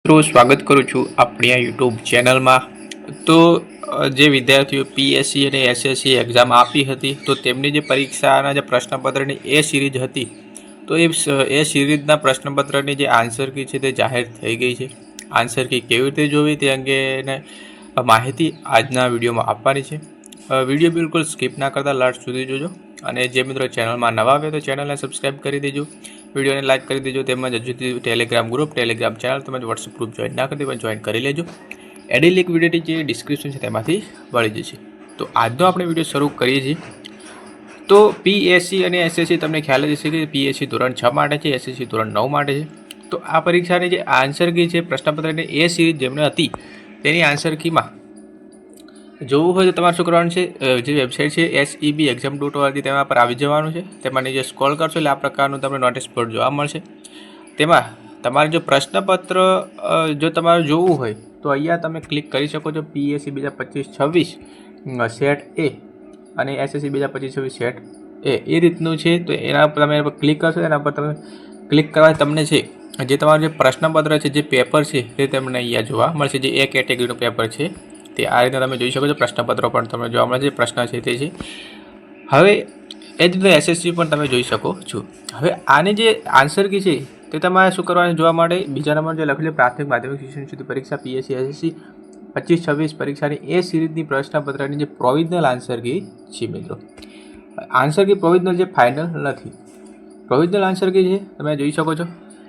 મિત્રો સ્વાગત કરું છું આપણી આ યુટ્યુબ ચેનલમાં। તો જે વિદ્યાર્થીઓ પીએસસી અને એસએસસી એક્ઝામ આપી હતી તો તેમની જે પરીક્ષાના જે પ્રશ્નપત્રની એ સિરીઝ હતી તો એ સિરીઝના પ્રશ્નપત્રની જે આન્સર કી છે તે જાહેર થઈ ગઈ છે। આન્સર કી કેવી રીતે જોવી તે અંગેને માહિતી આજના વિડીયોમાં આપવાની છે। વિડીયો બિલકુલ સ્કીપ ના કરતા લાસ્ટ સુધી જોજો અને જે મિત્રો ચેનલમાં નવા આવે તો ચેનલને સબસ્ક્રાઈબ કરી દેજો, વિડીયોને લાઇક કરી દેજો। તેમજ હજુ ટેલિગ્રામ ગ્રુપ, ટેલિગ્રામ ચેનલ તેમજ વોટ્સઅપ ગ્રુપ જોઈન ના કરી જોઈન કરી લેજો। એડી લિંક વિડીયોની જે ડિસ્ક્રિપ્શન છે તેમાંથી મળી જશે। તો આજનો આપણે વિડીયો શરૂ કરીએ છીએ। તો પીએસસી અને એસએસસી તમને ખ્યાલ જ હશે કે પીએસસી ધોરણ 6 માટે છે, એસએસસી ધોરણ 9 માટે છે। તો આ પરીક્ષાની જે આન્સર કી છે પ્રશ્નપત્રની એ સિરીઝ જેમને હતી તેની આન્સર કીમાં જોવું હોય તો તમારે શું કરવાનું છે, જે વેબસાઇટ છે SEBexam.org તેમાં પર આવી જવાનું છે। તેમાં જે સ્ક્રોલ કરશો એટલે આ પ્રકારનું તમને નોટિસ બોર્ડ જોવા મળશે। તેમાં તમારે જો પ્રશ્નપત્ર જો તમારે જોવું હોય તો અહીંયા તમે ક્લિક કરી શકો છો। પીએસસી 2025-26 સેટ એ અને એસએસસી 2025-26 સેટ એ રીતનું છે। તો એના પર તમે ક્લિક કરશો, એના પર તમે ક્લિક કરવાથી તમને છે જે તમારું જે પ્રશ્નપત્ર છે, જે પેપર છે તે તમને અહીંયા જોવા મળશે। જે એ કેટેગરીનું પેપર છે તે આ રીતે તમે જોઈ શકો છો। પ્રશ્નપત્રો પણ તમને જોવા મળશે, પ્રશ્ન છે તે છે। હવે એ જ રીતે એસએસસી પણ તમે જોઈ શકો છો। હવે આની જે આન્સર કી છે તે તમારે શું કરવાનું જોવા માટે બીજા નંબર જે લખેલી પ્રાથમિક માધ્યમિક શિક્ષણ સુધી પરીક્ષા પીએસસી એસએસસી 25-26 પરીક્ષાની એ સિરીઝની પ્રશ્નપત્રની જે પ્રોવિઝનલ આન્સર કી છે મિત્રો, આન્સર કી પ્રોવિઝનલ જે ફાઇનલ નથી, પ્રોવિઝનલ આન્સર કી છે તમે જોઈ શકો છો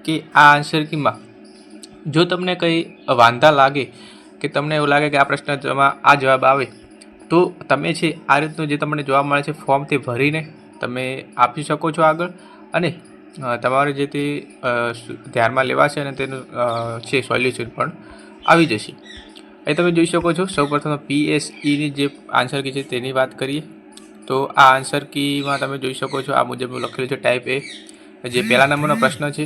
કે આ આન્સર કીમાં જો તમને કંઈ વાંધા લાગે કે તમને એવું લાગે કે આ પ્રશ્નમાં આ જવાબ આવે તો તમે છે આ રીતનું જે તમને જોવા મળે છે ફોર્મ તે ભરીને તમે આપી શકો છો આગળ, અને તમારે જે તે ધ્યાનમાં લેવાશે અને તેનું છે સોલ્યુશન પણ આવી જશે। એ તમે જોઈ શકો છો। સૌપ્રથમ પીએસઈની જે આન્સર કી છે તેની વાત કરીએ તો આ આન્સર કીમાં તમે જોઈ શકો છો આ મુજબનું લખેલું છે ટાઈપ એ, જે પહેલા નંબરનો પ્રશ્ન છે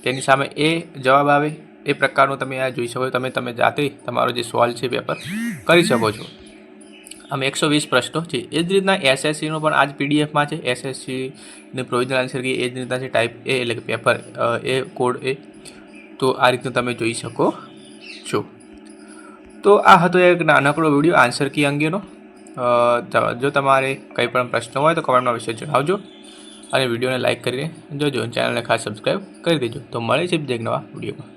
તેની સામે એ જવાબ આવે એ પ્રકારનું તમે આ જોઈ શકો છો। તમે જાતે તમારો જે સોલ્વ છે પેપર કરી શકો છો। આમ 120 પ્રશ્નો છે। એ જ રીતના એસએસસીનું પણ આ જ પીડીએફમાં છે। એસએસસીની પ્રોવિઝનલ આન્સર કી એ જ રીતના છે ટાઈપ એ, એટલે કે પેપર એ કોડ એ। તો આ રીતનું તમે જોઈ શકો છો। તો આ હતો એક નાનકડો વિડીયો આન્સર કી અંગેનો। જો તમારે કંઈ પણ પ્રશ્ન હોય તો કમેન્ટમાં વિશે જણાવજો અને વિડીયોને લાઇક કરીને જોજો, ચેનલને ખાસ સબસ્ક્રાઈબ કરી દેજો। તો મળે છે બીજા એક નવા વિડીયોમાં।